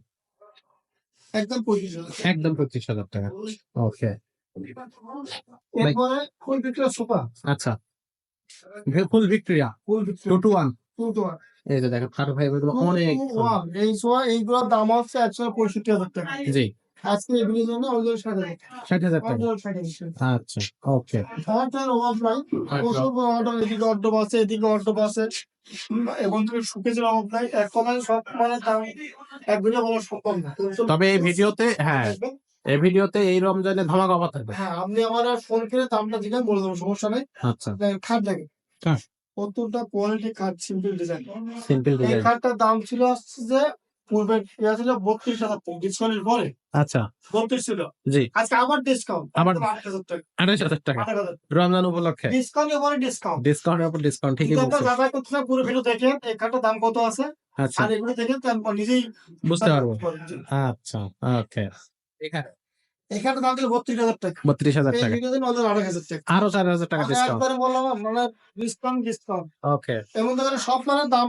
একদম 25,000 একদম 25,000 টাকা ওকে এরপরে ফুল বিক্রিয়া সোফা আচ্ছা ফুল ভিক্টোরিয়া ফুল 2 to 1 2 to 1 এই যে দেখেন ফারুক ভাই এগুলো অনেক এই সোয়া এইগুলোর দাম হচ্ছে 65,000 টাকা জি আজকে এই ভিডিওর জন্য অলরেডি 60,000 টাকা অলরেডি 60,000 আচ্ছা ওকে অর্ডার অভাব নাই প্রচুর অর্ডার এদিকে অর্ডার আছে এদিকে অর্ডার আছে এবং তুমি শুকেছে অভাব নাই এক কথায় সব মানে দাম এক ভিডিও বলা সম্ভব না তবে এই ভিডিওতে হ্যাঁ এই ভিডিওতে এই রমজানে ধামাকা অফার থাকবে হ্যাঁ আপনি আমার ফোন করে দামটা দিলেন বলে দেবো সমস্যা নেই আচ্ছা খাট লাগে হ্যাঁ। কতটা কোয়ালিটি খাট সিম্পল ডিজাইন সিম্পল এই ডিজাইন খাটটার দাম ছিল হচ্ছে যে পূর্বে ইয়া ছিল 32,000 টাকা ডিসকাউন্টের পরে আচ্ছা 32 ছিল জি আজকে আবার ডিসকাউন্ট আবার 8,000 টাকা 28,000 টাকা 8,000 রমজান উপলক্ষে ডিসকাউন্টের পরে ডিসকাউন্ট ডিসকাউন্টের উপর ডিসকাউন্ট ঠিকই কিন্তু বলছেন আপনার যাচাই করতে হবে পুরো ভিডিও দেখেন এই খাটটার দাম কত আছে আচ্ছা আর এগুলো দেখেন তারপর নিজেই বুঝতে পারবো আচ্ছা ওকে এখানে এই খাটটার দাম ছিল 32,000 টাকা 32,000 এই টাকা ভিডিও দিন ওদের 28,000 টাকা আরো 4,000 টাকা আমি ডিসকাউন্ট একবারে বললাম মানে ডিসকাউন্ট ওকে এমন ধরনের সব মানে দাম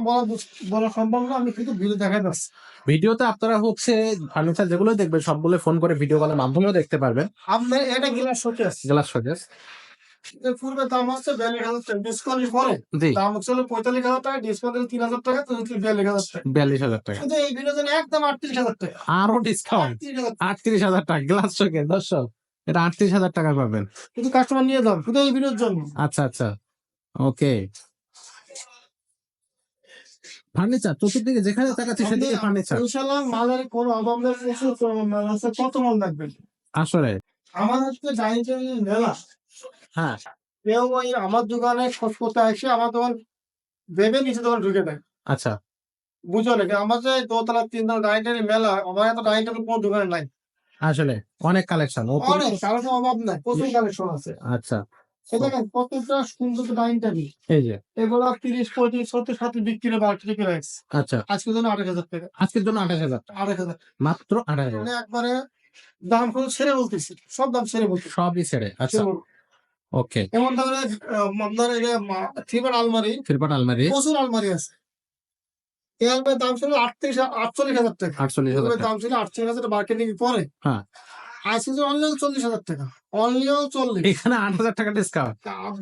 বলা সম্ভব না আমি কিন্তু ভিডিও দেখাই যাচ্ছি ভিডিওতে আপনারা হচ্ছে ফার্নিচার যেগুলো দেখবেন সবগুলো ফোন করে ভিডিও কলের মাধ্যমেও দেখতে পারবেন আপনি এটা গ্লাস শোকেস গ্লাস সজেস এর পূর্বে দাম হচ্ছে 42,000 টাকা ডিসকাউন্টের পরে জি দাম ছিল 45,000 টাকা ডিসকাউন্ট 3,000 টাকা তো 42,000 টাকা 42,000 টাকা শুধু এই ভিডিওর জন্য একদম 38,000 টাকা আরো ডিসকাউন্ট 38,000 38,000 টাকা গ্লাস চোখে দর্শক এটা 38,000 টাকা পাবেন শুধু কাস্টমার নিয়ে যান শুধু এই ভিডিওর জন্য আচ্ছা আচ্ছা ওকে ফার্নিচার চতুর্দিকে যেখানে তাকাচ্ছি সেদিকে ফার্নিচার ইনশাআল্লাহ মালের কোনো অভাব নেই প্রচুর মাল আছে কত মাল লাগবে আসলে আমার হচ্ছে ডাইনিং টেবিল মেলা হ্যাঁ কেউ ওই আমার দোকানে খোঁজ করতে আসে আমার দোকান ভেবে নিচে দোকান ঢুকে দেয় আচ্ছা বুঝো নাকি আমার যে দোতলা তিনতলা ডাইনিং টেবিল মেলা আমার এত ডাইনিং টেবিল কোনো দোকানে নাই আসলে অনেক কালেকশন অনেক কারণ অভাব নাই প্রচুর কালেকশন আছে আচ্ছা এই দেখেন প্রত্যেকটা সুন্দর ডাইনিং টেবিল এই যে এগুলো 30 35 70 70 বিক্রি বাড়তি করে রাখছে আচ্ছা আজকের জন্য 28,000 টাকা আজকের জন্য 28,000 28,000 মাত্র 28,000 মানে একবারে দাম কোনো ছেড়ে বলতেছি সব দাম ছেড়ে বলতেছি সবই ছেড়ে আচ্ছা ওকে এমন ধরনের আপনার এই থ্রিবার আলমারি ফিরপাট আলমারি প্রচুর আলমারি আছে এই আলমারির দাম ছিল 48,000 টাকা 48,000 পূর্বে টাকা দাম ছিল 48,000 টাকা মার্কেটিং পরে হ্যাঁ আজকে যে অনলাইন 40,000 টাকা অনলাইন 40 এখানে 8,000 টাকা ডিসকাউন্ট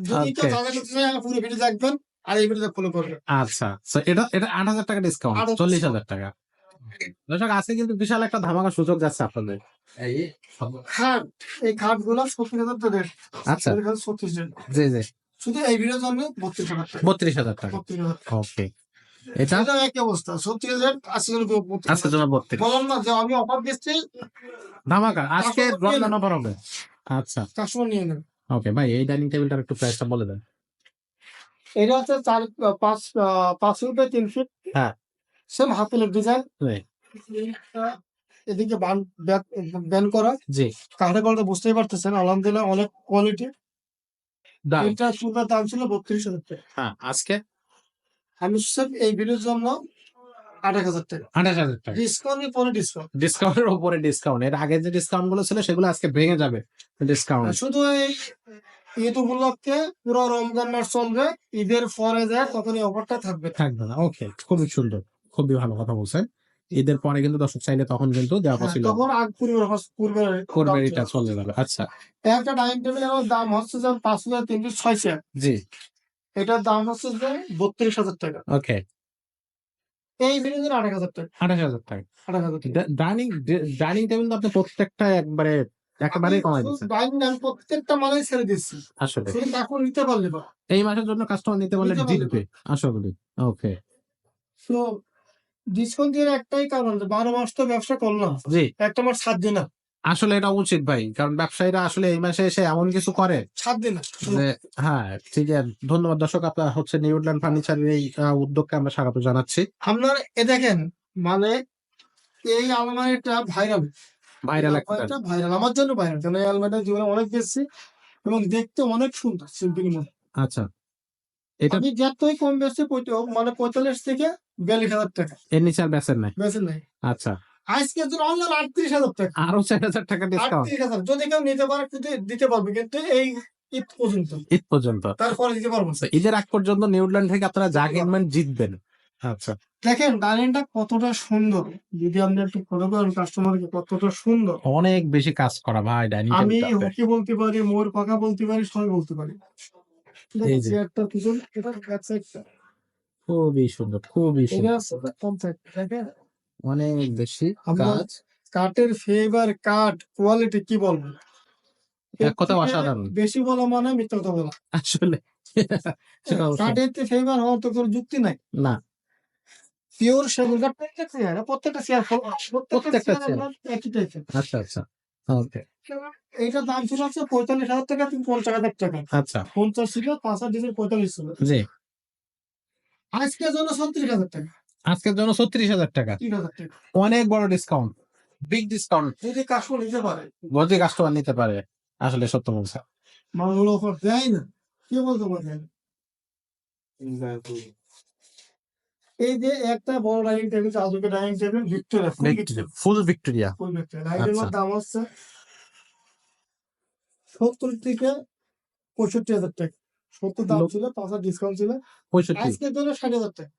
যদি কেউ Okay. জানা করতে চায় পুরো ভিডিও দেখবেন আর এই ভিডিওটা ফলো করবেন আচ্ছা so এটা এটা 8,000 টাকা ডিসকাউন্ট 8,000 40,000 টাকা দর্শক আজকে কিন্তু বিশাল একটা ধামাকা সুযোগ যাচ্ছে আপনাদের খাট এই খাট গুলো 70,000 টাকা আচ্ছা 36 জি জি শুধু এই ভিডিওর জন্য 32,000 টাকা। 32,000 টাকা 32,000 টাকা। ওকে এটা এটা একই অবস্থা 36,000 আজকে জন্য 32,000 আজকের জন্য 32 বললাম না যে আমি অফার দিচ্ছি, ধামাকা আজকে কাস্টমার নিয়ে রমজান নেন, অফার হবে আচ্ছা কাস্টমার নিয়ে নেন। ওকে ভাই এই ডাইনিং টেবিলটার একটু প্রাইসটা বলে দেন এটা হচ্ছে 5 ফুট বাই 3 ফিট, হ্যাঁ সেম হাতের ডিজাইন। জি এদিকে ব্যান করা জি কাঠের কলটা বুঝতেই পারতেছেন, আলহামদুলিল্লাহ অনেক কোয়ালিটি। দাম এটা চুলার দাম ছিল 32,000 টাকা। হ্যাঁ আজকে আমি স্যার এই ভিডিওর জন্য 28,000 টাকা 28,000 টাকা ডিসকাউন্ট, পরে ডিসকাউন্ট। ডিসকাউন্টের উপরে ডিসকাউন্ট এর আগে যে ডিসকাউন্ট গুলো ছিল সেগুলো আজকে ভেঙে যাবে ডিসকাউন্ট শুধু এই ঈদ উপলক্ষে পুরো রমজান মাস চলবে, ঈদের পরে যায় তখন এই অফারটা থাকবে। থাকবে না ওকে খুবই সুন্দর খুবই ভালো কথা বলছেন ঈদের পরে কিন্তু দর্শক চাইলে তখন কিন্তু দেওয়া হ্যাঁ, পসিবল তখন আগ পূর্বে করবে এটা চলে যাবে আচ্ছা একটা ডাইনিং টেবিলের দাম হচ্ছে যে 5,306 টাকা। জি এটার দাম হচ্ছে যে 32,000 টাকা। ওকে এই ভিডিওতে 28,000 টাকা। 28,000 টাকা 28,000 টাকা। ডাইনিং ডাইনিং টেবিল তো আপনি প্রত্যেকটা একেবারে কমাই দিচ্ছেন ডাইনিং আমি প্রত্যেকটা মালেই ছেড়ে দিচ্ছি, আসলে শুধু এখন নিতে পারলে বা এই মাসের জন্য কাস্টমার নিতে পারলে নিতে পারলে জিতবে আশা করি ওকে তো ডিসকাউন্ট দিয়ে একটাই কারণ যে 12 মাস তো ব্যবসা করলাম, জি একটা মাস ছাড় দিই না, আসলে এটা উচিত ভাই কারণ ব্যবসায়ীরা আসলে এই মাসে এসে এমন কিছু করে ছাড় দিই না। যে হ্যাঁ ঠিক আছে ধন্যবাদ দর্শক আপনার হচ্ছে নিউল্যান্ড ফার্নিচারের এই উদ্যোগকে আমরা স্বাগত জানাচ্ছি আপনার দেখেন মানে এই আলমারিটা ভাইরাল, ভাইরাল একটা আলমারিটা ভাইরাল আমার জন্য ভাইরাল, কারণ এই আলমারিটা জীবনে অনেক বেশি এবং দেখতে অনেক সুন্দর সিম্পল মতো। আচ্ছা এটা আমি যতই কম বেশি মানে 45 থেকে 42,000 টাকা এর নিচে আর বেচেন নাই বেশি নাই। আচ্ছা আজকের জন্য অনলাইন 38,000 টাকা। আরো 4,000 টাকা ডিসকাউন্ট 38,000 যদি কেউ নিতে পারে কিন্তু দিতে পারবে, কিন্তু এই ঈদ পর্যন্ত, ঈদ পর্যন্ত তারপরে দিতে পারবো না। তো ঈদের আগ পর্যন্ত নিউল্যান্ড থেকে আপনারা যা কিনবেন জিতবেন আচ্ছা দেখেন ডাইনিংটা কতটা সুন্দর, যদি আপনি একটু ফলো করেন কাস্টমারকে কতটা সুন্দর। অনেক বেশি কাজ করা ভাই ডাইনিং আমি টেবিলটা হকি বলতে পারি, মোর পাকা বলতে পারি, সবাই বলতে পারি। এই যে চেয়ারটার পিছন এটা ব্যাক সাইডটা, খুবই সুন্দর খুবই এটা সুন্দর কম সাইড দেখেন। অনেক বেশি আমরা কাজ কাঠের ফেভার, কাঠ কোয়ালিটি কি বলবো, এক কথা অসাধারণ বেশি বলা মানে মিথ্যা কথা বলা। আসলে সেটা অবশ্যই কাঠের ফেভার হওয়ার তো কোনো যুক্তি নাই। না পিওর সেগুন কাঠ প্রত্যেকটা চেয়ার প্রত্যেকটা চেয়ার একই টাইপের। আচ্ছা আচ্ছা ওকে এইটার দাম ছিল হচ্ছে 45,000 টাকা থেকে 50,000 টাকা। আচ্ছা 50 ছিল, 5 ডিজেল 45 ছিল। জি আজকের জন্য 36,000 টাকা। আজকের জন্য 36,000 টাকা 3,000 টাকা অনেক বড় ডিসকাউন্ট বিগ ডিসকাউন্ট যদি কাস্টমার নিতে পারে, গজি কাস্টমার নিতে পারে আসলে সত্য বলছে মালগুলো অফার দেয় না, কি বলতে পারে। এই যে একটা বড় ডাইনিং টেবিল, আজকে ডাইনিং টেবিল ভিক্টোরিয়া ফুল ভিক্টোরিয়া ফুল ভিক্টোরিয়া ডাইনিং আচ্ছা। দাম হচ্ছে 70 থেকে 65,000 টাকা। 70 দাম ছিল, 5 ডিসকাউন্ট ছিল। 65 আজকের জন্য 60,000 টাকা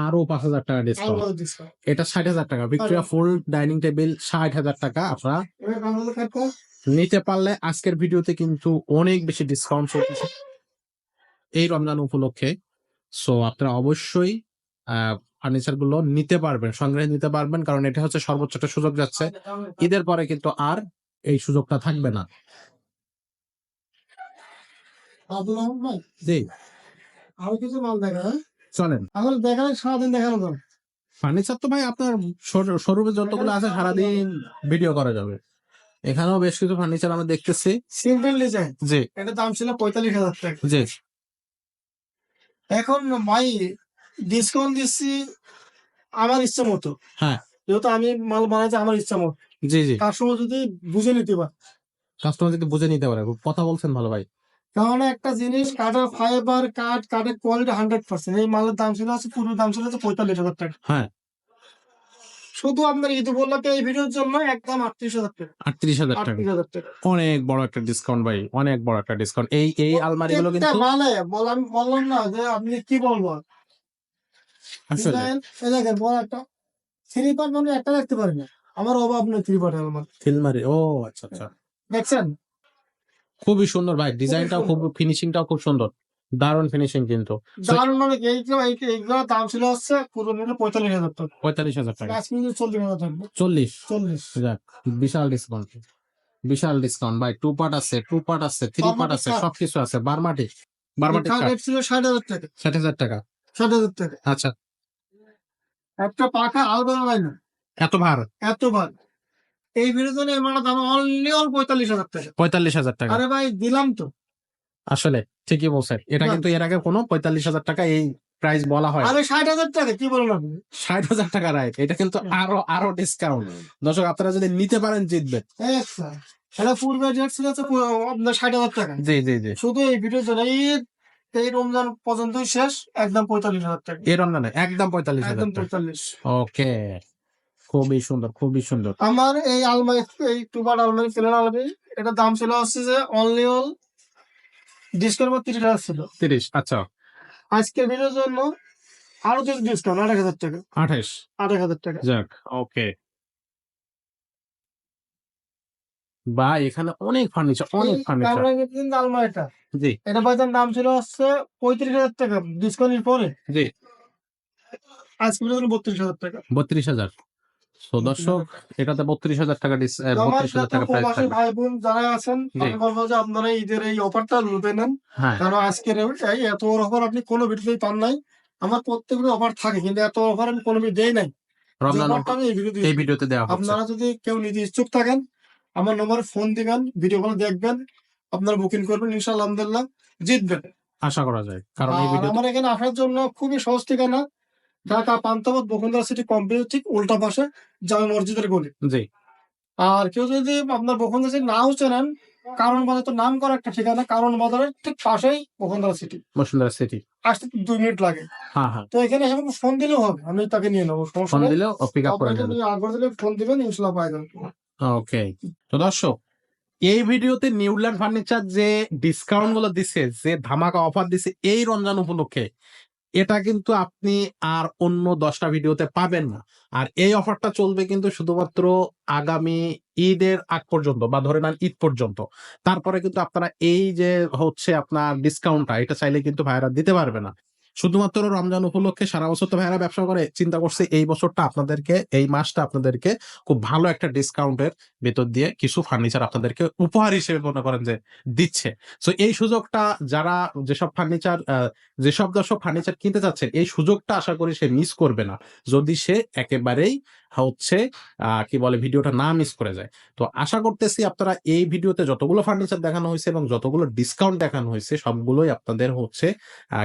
আরো 5,000 টাকা ডিসকাউন্ট আলাদা ডিসকাউন্ট। এটা 60,000 টাকা ভিক্টোরিয়া ফুল ডাইনিং টেবিল 60,000 টাকা আপনারা এবার বাংলাদেশ কাটটা নিতে পারলে আজকের ভিডিওতে কিন্তু অনেক বেশি ডিসকাউন্ট চলছে এই রমজান উপলক্ষে সো আপনারা অবশ্যই ফার্নিচার গুলো নিতে পারবেন সংগ্রহে নিতে পারবেন কারণ এটা হচ্ছে সর্বোচ্চ একটা সুযোগ যাচ্ছে ঈদের পরে কিন্তু আর এই সুযোগটা থাকবে না আব্দুল রহমান ভাই, জি আরো কিছু মাল দেখা, হ্যাঁ? চলেন এখন দেখালে সারাদিন দেখানো যাবে। ফার্নিচার তো ভাই আপনার শোরুমে যতগুলো আছে সারাদিন ভিডিও করা যাবে এখানেও বেশ কিছু ফার্নিচার আমরা দেখতেছি সিম্পল ডিজাইন, জি এটার দাম ছিল 45,000 টাকা। জি এখন ভাই ডিসকাউন্ট দিচ্ছি আমার ইচ্ছা মতো, হ্যাঁ যেহেতু আমি মাল বানাইছি আমার ইচ্ছা মতো। জি জি কাস্টমার যদি বুঝে নিতে পারে, কাস্টমার যদি বুঝে নিতে পারে কথা বলছেন ভালো ভাই কারণ একটা জিনিস কাঠের ফাইবার, কাঠের কোয়ালিটি 100%। এই মালের দাম ছিল হচ্ছে, পুরো দাম ছিল হচ্ছে 45,000 টাকা। হ্যাঁ শুধু আপনার ঈদ উপলক্ষে এই ভিডিওর জন্য একদম 38,000 টাকা। 38,000 টাকা 38,000 টাকা অনেক বড় একটা ডিসকাউন্ট ভাই অনেক বড় একটা ডিসকাউন্ট এই আলমারি গুলো প্রত্যেকটা কিন্তু মালে আমি বললাম না যে আপনি কি বলবো। আসলে ডিজাইন এই দেখেন, বড় একটা 3 পার্ট মানে একটা দেখতে পারেন না, আমার অভাব নেই 3 পার্টের আমার। ফিলমারি ও আচ্ছা আচ্ছা দেখছেন খুবই সুন্দর ভাই ডিজাইনটাও খুব ফিনিশিংটাও খুব সুন্দর দারুণ ফিনিশিং কিন্তু দারুণ, মানে এইগুলো দাম ছিল হচ্ছে পুরো মিলে 45,000 টাকা। 45,000 টাকা আজকে কিন্তু 40,000 থাকবে। 40 40 যাক বিশাল ডিসকাউন্ট ভাই টু পার্ট আছে থ্রি পার্ট আছে সবকিছু আছে বারমাটি বারবাটিক খাট কাঠ রেট ছিল 60,000 টাকা। 60,000 টাকা। 60,000 টাকা। আচ্ছা, একটা পাখা আলবানো হয় না, এত ভার? এত ভার। এই বিনোদনে আমার দাম অনলি 45,000 টাকা। 45,000 টাকা। আরে ভাই দিলাম তো। আসলে ঠিকই বলছেন, এটা কিন্তু এর আগে কোনো 45,000 টাকা এই প্রাইস বলা হয় আরে 60,000 টাকা কি বলেন আপনি? 60,000 টাকা, রাইট? এটা কিন্তু আরো ডিসকাউন্ট। দর্শক, আপনারা যদি নিতে পারেন জিতবেন। আচ্ছা, এটা পূর্বে রেট ছিল হচ্ছে আপনার 60,000 টাকা। জি জি জি। শুধু এই ভিডিওর জন্য এই রমজান পর্যন্তই শেষ, একদম 45,000 টাকা। এই রমজানে একদম 45,000 একদম টাকা। 45। ওকে, খুবই সুন্দর, খুবই সুন্দর। আমার এই আলমারি, এই টুবার আলমারি, প্লেন আলমারি, এটার দাম ছিল হচ্ছে যে অনলি অল ডিসকাউন্ট 30,000 ছিল। 30, আচ্ছা। আজকের ভিডিওর জন্য আরো কিছু ডিসকাউন্ট 8,000 টাকা। 28, 8,000 টাকা। যাক, ওকে। বা এখানে অনেক ফার্নিচার, অনেক এই ফার্নিচার। ক্যামেরা কিন্তু আলমারিটা, জি এটা বাজার দাম ছিল হচ্ছে 35,000 টাকা ডিসকাউন্টের পরে। জি। আজকের ভিডিওর জন্য 32,000 টাকা। 32,000। তো দর্শক, এটাতে 32,000 টাকা আমার 32,000 যত টাকা প্রাইস প্রবাসী থাকবে। ভাই বোন যারা আছেন, জি, আমি বলবো যে আপনারা ঈদের এই অফারটা লুটে নেন। হ্যাঁ। কারণ আজকের এই এত বড় অফার আপনি কোনো ভিডিওতেই পান নাই। আমার প্রত্যেকটা অফার থাকে, কিন্তু এত অফার আমি কোনো ভিডিও দেই নাই। যে রমজান অফারটা আমি এই ভিডিও এই দিয়েছি। ভিডিওতে দেওয়া হচ্ছে। আপনারা যদি কেউ নিতে ইচ্ছুক থাকেন, আমার নম্বরে ফোন দিবেন, ভিডিও কল দেখবেন, আপনারা বুকিং করবেন, ইনশাআল্লাহ আলহামদুলিল্লাহ জিতবেন। আশা করা যায়, কারণ এই আর ভিডিওতে আমার এখানে আসার জন্য খুবই সহজ ঠিকানা, ঢাকা পান্থপথ বসুন্ধরা সিটি কমপ্লেক্স ঠিক উল্টা পাশে জামে মসজিদের গলি। জি, আর কেউ যদি আপনার বসুন্ধরা সিটি নাও চেনেন, কারণ বাজার তো নাম করা একটা ঠিকানা, কারণ বাজারের ঠিক পাশেই বসুন্ধরা সিটি, বসুন্ধরা সিটি। আসতে 2 মিনিট লাগে। হ্যাঁ হ্যাঁ, তো এখানে এসে ফোন দিলেও হবে, আমি তাকে নিয়ে নেবো, সমস্যা ফোন নেই। দিলেও পিক আপ করে আপনাকে যাবে। আগ্রহ দিলে ফোন দিবেন, ইনশাল্লাহ পাই যাবেন। ওকে। তো দর্শক, এই ভিডিওতে নিউল্যান্ড ফার্নিচার যে ডিসকাউন্ট গুলো দিছে, যে ধামাকা অফার দিছে এই রমজান উপলক্ষে, এটা কিন্তু আপনি আর অন্য 10টা ভিডিওতে পাবেন না। আর এই অফারটা চলবে কিন্তু শুধুমাত্র আগামী ঈদের আগ পর্যন্ত, বা ধরে নেন ঈদ পর্যন্ত। তারপরে কিন্তু আপনারা এই যে হচ্ছে আপনার ডিসকাউন্টটা, এটা চাইলে কিন্তু ভাইয়েরা দিতে পারবে না। শুধুমাত্র রমজান উপলক্ষে, সারা বছর তো ভাইয়েরা ব্যবসা করে, চিন্তা করছে এই বছরটা আপনাদেরকে, এই মাসটা আপনাদেরকে খুব ভালো একটা ডিসকাউন্টের ভেতর দিয়ে কিছু ফার্নিচার আপনাদেরকে উপহার হিসেবে মনে করেন যে দিচ্ছে। সো এই সুযোগটা যারা, যেসব দর্শক ফার্নিচার কিনতে চাচ্ছেন, এই সুযোগটা আশা করি সে মিস করবে না, যদি সে একেবারেই হচ্ছে কি বলে, ভিডিওটা না মিস করে যায়। তো আশা করতেছি আপনারা এই ভিডিওতে যতগুলো ফার্নিচার দেখানো হয়েছে এবং যতগুলো ডিসকাউন্ট দেখানো হয়েছে, সবগুলোই আপনাদের হচ্ছে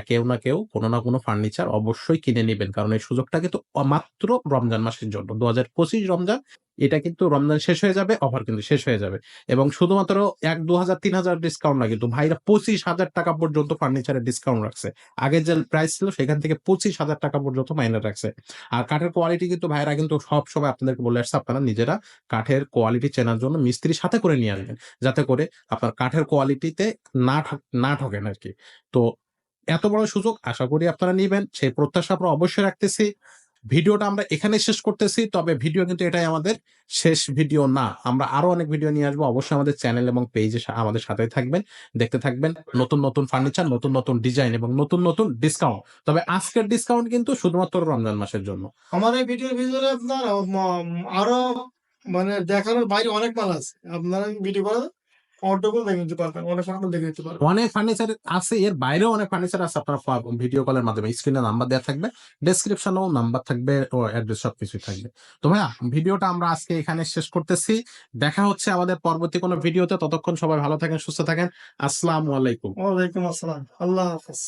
কেউ না কেউ কোনো না কোনো ফার্নিচার অবশ্যই কিনে নেবেন, কারণ এই সুযোগটা কিন্তু মাত্র রমজান মাসের জন্য, 2025 রমজান। এটা কিন্তু রমজান শেষ হয়ে যাবে, অফার কিন্তু শেষ হয়ে যাবে। এবং শুধুমাত্র 1, 2 হাজার 3 হাজার ডিসকাউন্ট না, কিন্তু ভাইরা 25,000 টাকা পর্যন্ত ফার্নিচারের ডিসকাউন্ট রাখছে। আগে যে প্রাইস ছিল সেখান থেকে 25,000 টাকা পর্যন্ত মাইনে রাখছে। আর কাঠের কোয়ালিটি কিন্তু ভাইরা কিন্তু সব সময় আপনাদেরকে বলে আসছে, আপনারা নিজেরা কাঠের কোয়ালিটি চেনার জন্য মিস্ত্রি সাথে করে নিয়ে আসবেন, যাতে করে আপনার কাঠের কোয়ালিটিতে না ঠকেন আর কি। তো এত বড় সুযোগ আশা করি আপনারা নিবেন, সেই প্রত্যাশা আমরা অবশ্যই রাখতেছি। ভিডিওটা আমরা এখানে শেষ করতেছি, তবে ভিডিও কিন্তু এটাই আমাদের শেষ ভিডিও না। আমরা আরো অনেক ভিডিও নিয়ে আসবো, অবশ্যই আমাদের চ্যানেল এবং পেজে আমাদের সাথেই থাকবেন, দেখতে থাকবেন নতুন নতুন ফার্নিচার, নতুন নতুন ডিজাইন এবং নতুন নতুন ডিসকাউন্ট। তবে আজকের ডিসকাউন্ট কিন্তু শুধুমাত্র রমজান মাসের জন্য। আমার এই ভিডিওর ভিতরে আপনার আরো মানে দেখানোর বাইরে অনেক মাল আছে, আপনারা ভিডিও করে অটোগুলো দেখে নিতে পারবেন, অনেক মাল দেখে নিতে পারবেন। অনেক ফার্নিচার আছে, এর বাইরেও অনেক ফার্নিচার আছে, আপনারা ভিডিও কলের মাধ্যমে, স্ক্রিনে নাম্বার দেওয়া থাকবে, ডেসক্রিপশনেও নাম্বার থাকবে ও অ্যাড্রেস সবকিছুই থাকবে। তো ভাইয়া, ভিডিওটা আমরা আজকে এখানে শেষ করতেছি। দেখা হচ্ছে আমাদের পরবর্তী কোনো ভিডিওতে। ততক্ষণ সবাই ভালো থাকেন, সুস্থ থাকেন। আসসালামু আলাইকুম। ওয়ালাইকুম আসসালাম, আল্লাহ হাফেজ।